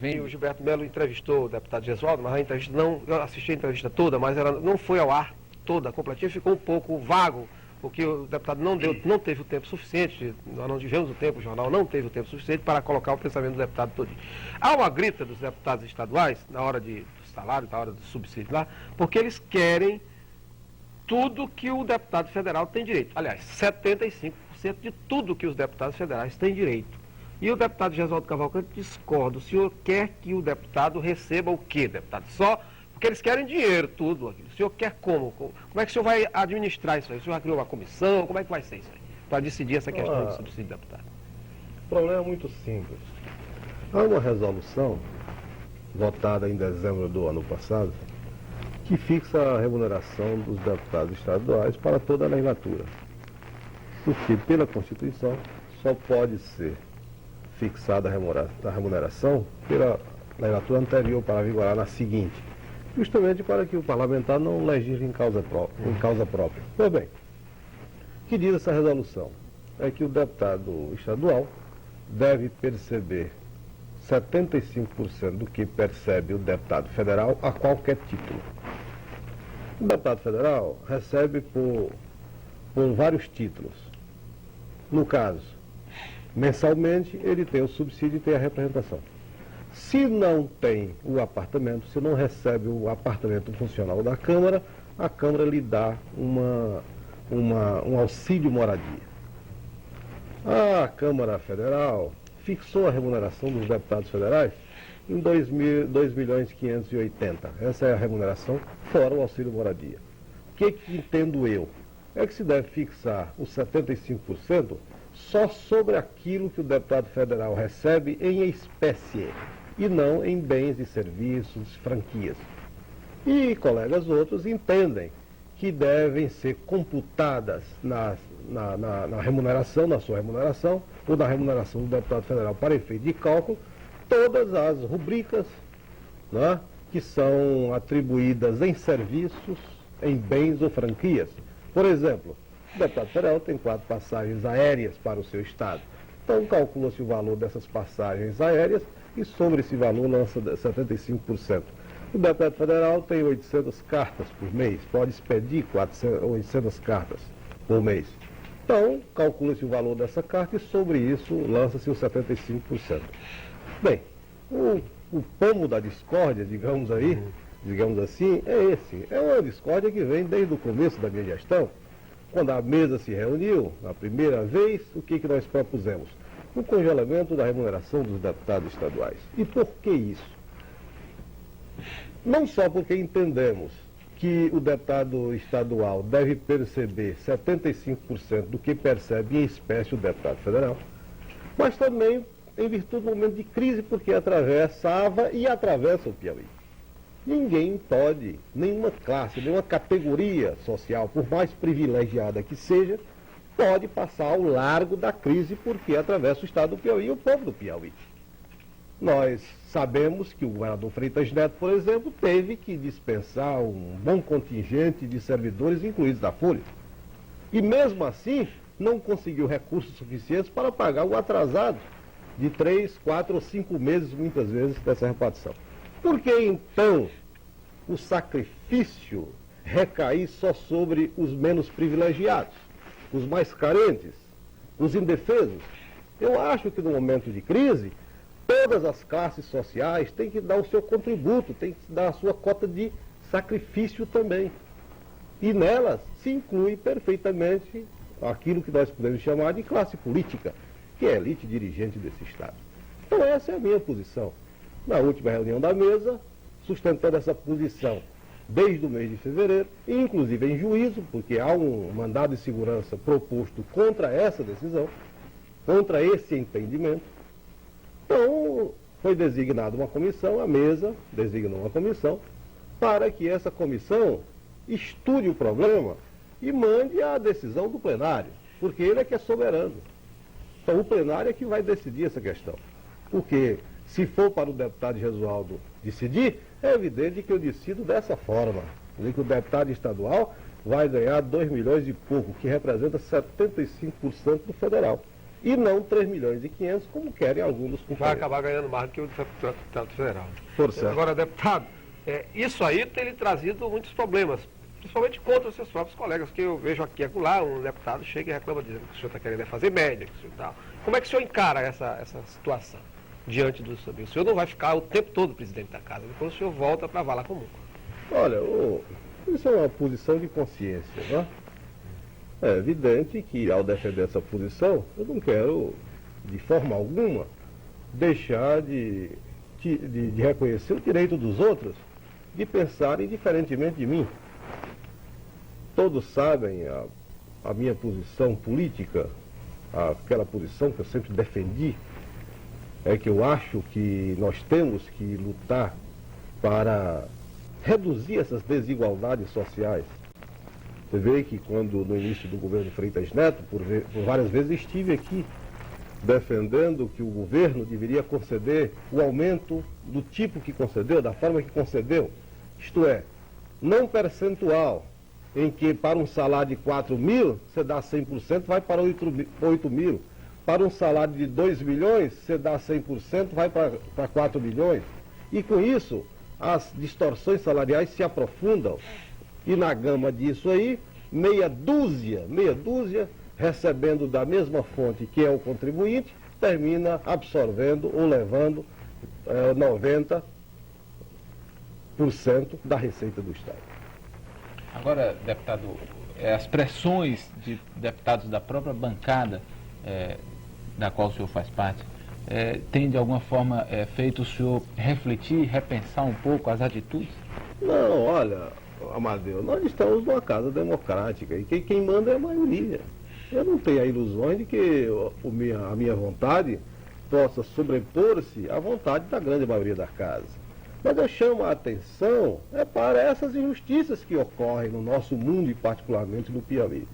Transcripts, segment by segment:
O Gilberto Melo entrevistou o deputado Gesualdo, mas a entrevista não, eu assisti a entrevista toda, mas ela não foi ao ar toda, completinha, ficou um pouco vago, porque o deputado não teve o tempo suficiente, nós não tivemos o tempo, o jornal não teve o tempo suficiente para colocar o pensamento do deputado todo. Há uma grita dos deputados estaduais, na hora do salário, na hora do subsídio lá, porque eles querem tudo que o deputado federal tem direito. Aliás, 75% de tudo que os deputados federais têm direito. E o deputado Gesualdo Cavalcante discorda. O senhor quer que o deputado receba o quê, deputado? Só porque eles querem dinheiro, tudo aquilo. O senhor quer como? Como é que o senhor vai administrar isso aí? O senhor vai criar uma comissão? Como é que vai ser isso aí? Para decidir essa questão do subsídio de deputado. O problema é muito simples. Há uma resolução votada em dezembro do ano passado que fixa a remuneração dos deputados estaduais para toda a legislatura. Porque pela Constituição só pode ser fixada a remuneração pela legislatura anterior para vigorar na seguinte, justamente para que o parlamentar não legisle em causa própria. Pois bem, o que diz essa resolução? É que o deputado estadual deve perceber 75% do que percebe o deputado federal a qualquer título. O deputado federal recebe por vários títulos. No caso, mensalmente, ele tem o subsídio e tem a representação. Se não tem o apartamento, se não recebe o apartamento funcional da Câmara, a Câmara lhe dá um auxílio moradia. A Câmara Federal fixou a remuneração dos deputados federais em 2.580.000. Essa é a remuneração fora o auxílio moradia. O que entendo eu? É que se deve fixar os 75% só sobre aquilo que o deputado federal recebe em espécie e não em bens e serviços, franquias. E colegas outros entendem que devem ser computadas na remuneração, na sua remuneração, ou na remuneração do deputado federal para efeito de cálculo, todas as rubricas, né, que são atribuídas em serviços, em bens ou franquias. Por exemplo, o deputado federal tem 4 passagens aéreas para o seu estado. Então calcula-se o valor dessas passagens aéreas e sobre esse valor lança 75%. O deputado federal tem 800 cartas por mês, pode expedir 800 cartas por mês. Então calcula-se o valor dessa carta e sobre isso lança-se os 75%. Bem, o pomo da discórdia, digamos assim, é esse. É uma discórdia que vem desde o começo da minha gestão. Quando a mesa se reuniu, a primeira vez, o que nós propusemos? O congelamento da remuneração dos deputados estaduais. E por que isso? Não só porque entendemos que o deputado estadual deve perceber 75% do que percebe em espécie o deputado federal, mas também em virtude do momento de crise, porque atravessava e atravessa o Piauí. Ninguém pode, nenhuma classe, nenhuma categoria social, por mais privilegiada que seja, pode passar ao largo da crise porque atravessa o estado do Piauí e o povo do Piauí. Nós sabemos que o governador Freitas Neto, por exemplo, teve que dispensar um bom contingente de servidores, incluídos da Folha. E mesmo assim, não conseguiu recursos suficientes para pagar o atrasado de 3, 4 ou 5 meses, muitas vezes, dessa repartição. Por que então o sacrifício recair só sobre os menos privilegiados, os mais carentes, os indefesos? Eu acho que no momento de crise, todas as classes sociais têm que dar o seu contributo, têm que dar a sua cota de sacrifício também. E nelas se inclui perfeitamente aquilo que nós podemos chamar de classe política, que é a elite dirigente desse Estado. Então essa é a minha posição. Na última reunião da mesa, sustentando essa posição desde o mês de fevereiro, inclusive em juízo, porque há um mandado de segurança proposto contra essa decisão, contra esse entendimento. Então, foi designada uma comissão, a mesa designou uma comissão, para que essa comissão estude o problema e mande a decisão do plenário, porque ele é que é soberano. Então, o plenário é que vai decidir essa questão. Porque se for para o deputado Gesualdo decidir, é evidente que eu decido dessa forma. Quer dizer que o deputado estadual vai ganhar 2 milhões e pouco, que representa 75% do federal. e não 3.500.000, como querem alguns dos Vai companheiros. acabar ganhando mais do que o deputado federal. Por certo. Agora, deputado, isso aí tem lhe trazido muitos problemas, principalmente contra os seus próprios colegas, que eu vejo aqui e acolá, um deputado chega e reclama dizendo que o senhor está querendo fazer média, que o senhor tal. Como é que o senhor encara essa situação diante do senhor? O senhor não vai ficar o tempo todo presidente da casa, depois o senhor volta para a vala comum. Olha, isso é uma posição de consciência, né? É evidente que, ao defender essa posição, eu não quero, de forma alguma, deixar de reconhecer o direito dos outros de pensarem diferentemente de mim. Todos sabem a minha posição política, aquela posição que eu sempre defendi, é que eu acho que nós temos que lutar para reduzir essas desigualdades sociais. Você vê que quando no início do governo Freitas Neto, por várias vezes estive aqui defendendo que o governo deveria conceder o aumento do tipo que concedeu, da forma que concedeu. Isto é, não percentual, em que para um salário de 4.000, você dá 100%, vai para 8.000. Para um salário de 2 milhões, você dá 100%, vai para 4 milhões. E com isso, as distorções salariais se aprofundam. E na gama disso aí, meia dúzia, recebendo da mesma fonte que é o contribuinte, termina absorvendo ou levando 90% da receita do Estado. Agora, deputado, as pressões de deputados da própria bancada, da qual o senhor faz parte, tem de alguma forma feito o senhor refletir, repensar um pouco as atitudes? Não, olha, Amadeu, nós estamos numa casa democrática e quem manda é a maioria. Eu não tenho a ilusão de que a minha vontade possa sobrepor-se à vontade da grande maioria da casa. Mas eu chamo a atenção para essas injustiças que ocorrem no nosso mundo e particularmente no Piauí.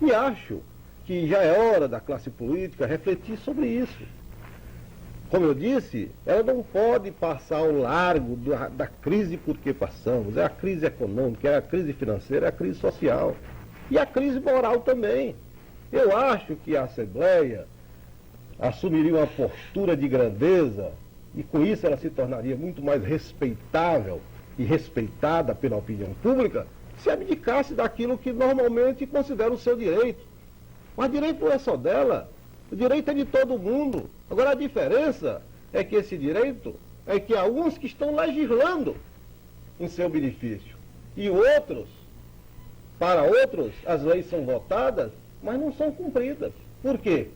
E acho que já é hora da classe política refletir sobre isso. Como eu disse, ela não pode passar ao largo da crise por que passamos. É a crise econômica, é a crise financeira, é a crise social e a crise moral também. Eu acho que a Assembleia assumiria uma postura de grandeza e com isso ela se tornaria muito mais respeitável e respeitada pela opinião pública se abdicasse daquilo que normalmente considera o seu direito. Mas direito não é só dela, o direito é de todo mundo. Agora a diferença é que esse direito é que há uns que estão legislando em seu benefício e outros, para outros, as leis são votadas, mas não são cumpridas. Por quê?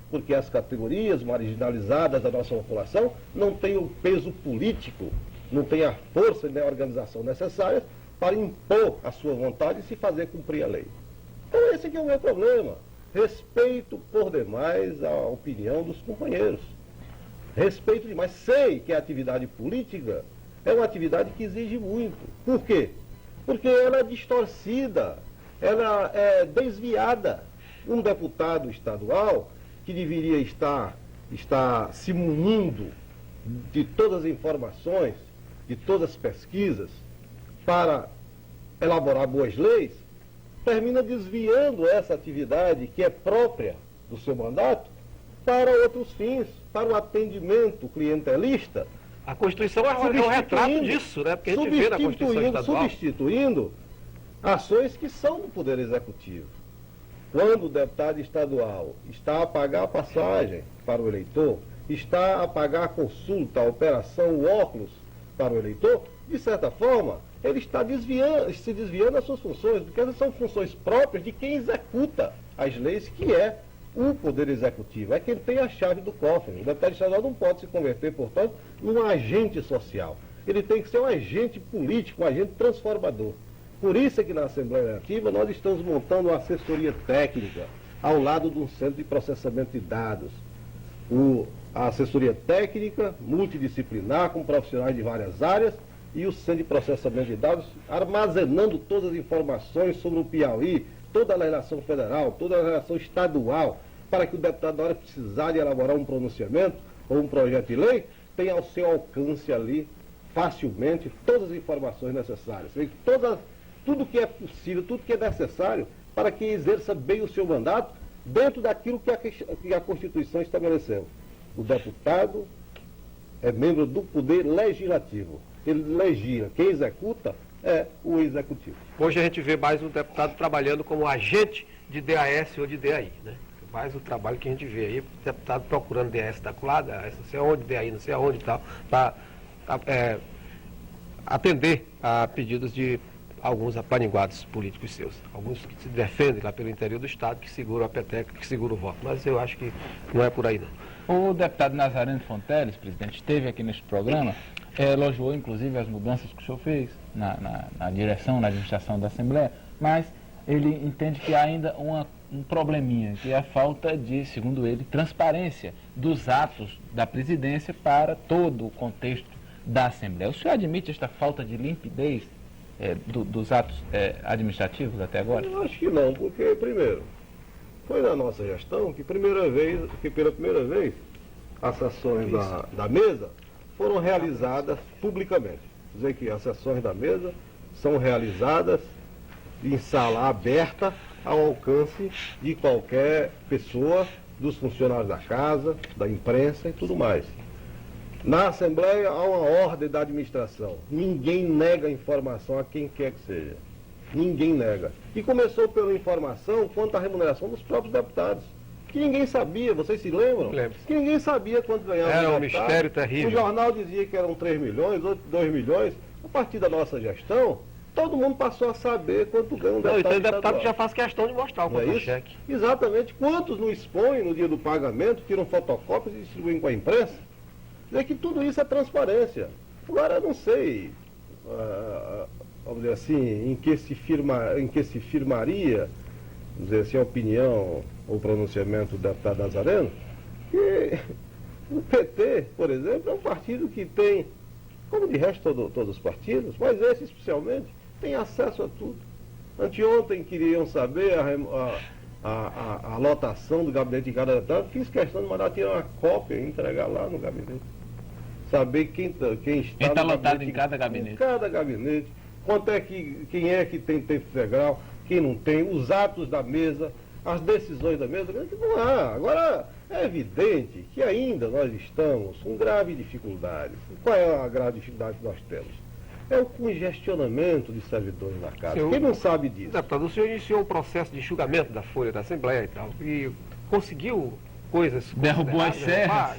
Porque as categorias marginalizadas da nossa população não têm o peso político, não têm a força e a organização necessárias para impor a sua vontade e se fazer cumprir a lei. Então esse aqui é o meu problema. Respeito por demais a opinião dos companheiros. Respeito demais. Sei que a atividade política é uma atividade que exige muito. Por quê? Porque ela é distorcida, ela é desviada. Um deputado estadual que deveria estar se munindo de todas as informações, de todas as pesquisas, para elaborar boas leis, termina desviando essa atividade que é própria do seu mandato para outros fins, para o atendimento clientelista. A Constituição é um retrato disso, né? Porque a gente vê na Constituição estadual. Substituindo ações que são do Poder Executivo. Quando o deputado estadual está a pagar a passagem para o eleitor, está a pagar a consulta, a operação, o óculos para o eleitor, de certa forma, ele está se desviando das suas funções, porque essas são funções próprias de quem executa as leis, que é o Poder Executivo. É quem tem a chave do cofre. O deputado estadual não pode se converter, portanto, num agente social. Ele tem que ser um agente político, um agente transformador. Por isso é que na Assembleia Legislativa nós estamos montando uma assessoria técnica ao lado de um centro de processamento de dados. A assessoria técnica, multidisciplinar, com profissionais de várias áreas, e o centro de processamento de dados armazenando todas as informações sobre o Piauí, toda a legislação federal, toda a legislação estadual, para que o deputado, na hora que precisar de elaborar um pronunciamento ou um projeto de lei, tenha ao seu alcance ali, facilmente, todas as informações necessárias. Tudo que é possível, tudo que é necessário para que exerça bem o seu mandato, dentro daquilo que a Constituição estabeleceu. O deputado é membro do poder legislativo. Ele legisla. Quem executa é o executivo. Hoje a gente vê mais um deputado trabalhando como agente de DAS ou de DAI, né? Mais o trabalho que a gente vê aí, deputado procurando DAS da colada, não sei aonde, DAI, não sei aonde e tal, para atender a pedidos de alguns apaniguados políticos seus. Alguns que se defendem lá pelo interior do Estado, que seguram a peteca, que seguram o voto. Mas eu acho que não é por aí, não. O deputado Nazareno Fonteles, presidente, esteve aqui neste programa, elogiou inclusive as mudanças que o senhor fez na direção, na administração da Assembleia, mas ele entende que há ainda um probleminha, que é a falta de, segundo ele, transparência dos atos da presidência para todo o contexto da Assembleia. O senhor admite esta falta de limpidez dos atos administrativos até agora? Eu acho que não, porque, primeiro, foi na nossa gestão que pela primeira vez as sessões da mesa foram realizadas publicamente. Quer dizer que as sessões da mesa são realizadas em sala aberta ao alcance de qualquer pessoa, dos funcionários da casa, da imprensa e tudo mais. Na Assembleia há uma ordem da administração. Ninguém nega informação a quem quer que seja. Ninguém nega. E começou pela informação quanto à remuneração dos próprios deputados. Que ninguém sabia, vocês se lembram? Lembro. Que ninguém sabia quanto ganhava. Era um mistério terrível. O jornal dizia que eram 3 milhões, outro 2 milhões. A partir da nossa gestão, todo mundo passou a saber quanto ganha um deputado. Não, então o deputado estadual. já faz questão de mostrar o Não é isso? contra-cheque. Exatamente. Quantos não expõem no dia do pagamento, tiram fotocópias e distribuem com a imprensa? Dizer que tudo isso é transparência. Agora, eu não sei, vamos dizer assim, em que se firmaria, vamos dizer assim, a opinião ou pronunciamento do deputado Nazareno, que o PT, por exemplo, é um partido que tem, como de resto todos os partidos, mas esse especialmente, tem acesso a tudo. Anteontem queriam saber a lotação do gabinete de cada deputado, fiz questão de mandar tirar uma cópia e entregar lá no gabinete. Saber quem está lotado em cada gabinete. Em cada gabinete, quem é que tem tempo integral, quem não tem, os atos da mesa, as decisões da mesa, que não há. Agora, é evidente que ainda nós estamos com grave dificuldade. Qual é a grave dificuldade que nós temos? É o congestionamento de servidores na casa. Quem não sabe disso? Deputado, o senhor iniciou um processo de enxugamento da folha da Assembleia e tal, e conseguiu coisas... Derrubou as serras.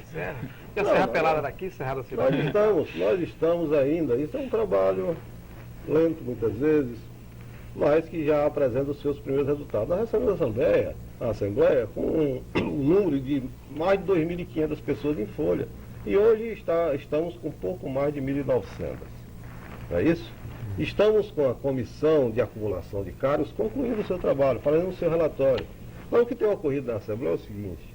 E a serra pelada daqui, serra da cidade. Nós estamos ainda, isso é um trabalho lento muitas vezes, mas que já apresenta os seus primeiros resultados. Nós recebemos a Assembleia com um número de mais de 2.500 pessoas em folha. E hoje estamos com um pouco mais de 1.900. Não é isso? Estamos com a comissão de acumulação de cargos concluindo o seu trabalho, fazendo o seu relatório. Mas o que tem ocorrido na Assembleia é o seguinte: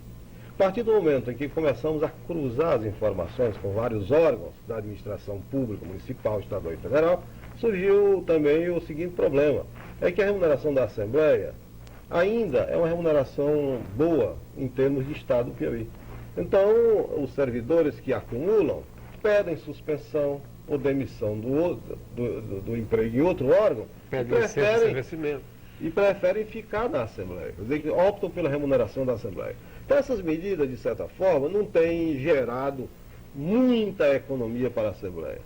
a partir do momento em que começamos a cruzar as informações com vários órgãos da administração pública, municipal, estadual e federal, surgiu também o seguinte problema: é que a remuneração da Assembleia ainda é uma remuneração boa em termos de Estado do Piauí. Então, os servidores que acumulam pedem suspensão ou demissão do emprego em outro órgão e preferem ficar na Assembleia. Quer dizer, que optam pela remuneração da Assembleia. Então, essas medidas, de certa forma, não têm gerado muita economia para a Assembleia.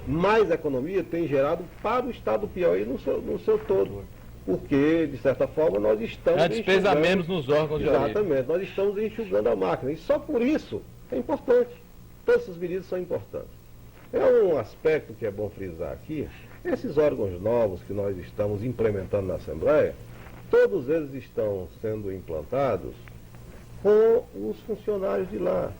Mais economia tem gerado para o Estado do Piauí no seu todo. Porque, de certa forma, nós estamos... A despesa menos nos órgãos de origem. Exatamente, nós estamos enxugando a máquina. E só por isso é importante. Todas essas medidas são importantes. É um aspecto que é bom frisar aqui. Esses órgãos novos que nós estamos implementando na Assembleia, todos eles estão sendo implantados com os funcionários de lá.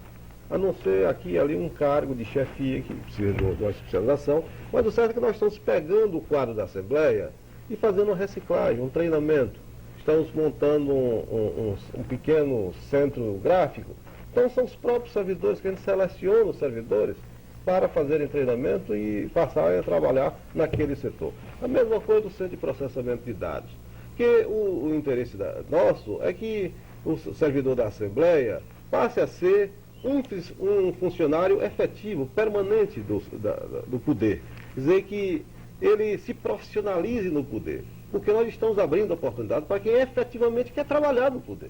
A não ser aqui e ali um cargo de chefia que precisa de uma especialização, mas o certo é que nós estamos pegando o quadro da Assembleia e fazendo uma reciclagem, um treinamento. Estamos montando um pequeno centro gráfico. Então são os próprios servidores que a gente seleciona os servidores para fazerem treinamento e passarem a trabalhar naquele setor. A mesma coisa do centro de processamento de dados. Porque o interesse nosso é que o servidor da Assembleia passe a ser um funcionário efetivo, permanente do poder. Quer dizer que ele se profissionalize no poder. Porque nós estamos abrindo oportunidade para quem efetivamente quer trabalhar no poder.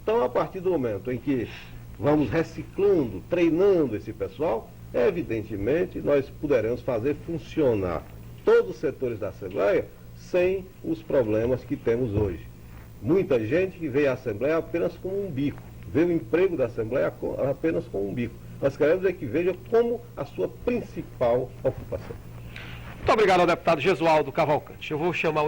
Então, a partir do momento em que vamos reciclando, treinando esse pessoal, evidentemente nós poderemos fazer funcionar todos os setores da Assembleia sem os problemas que temos hoje. Muita gente que vê a Assembleia apenas como um bico, vê o emprego da Assembleia apenas como um bico. Nós queremos é que veja como a sua principal ocupação. Muito obrigado ao deputado Gesualdo Cavalcante. Eu vou chamar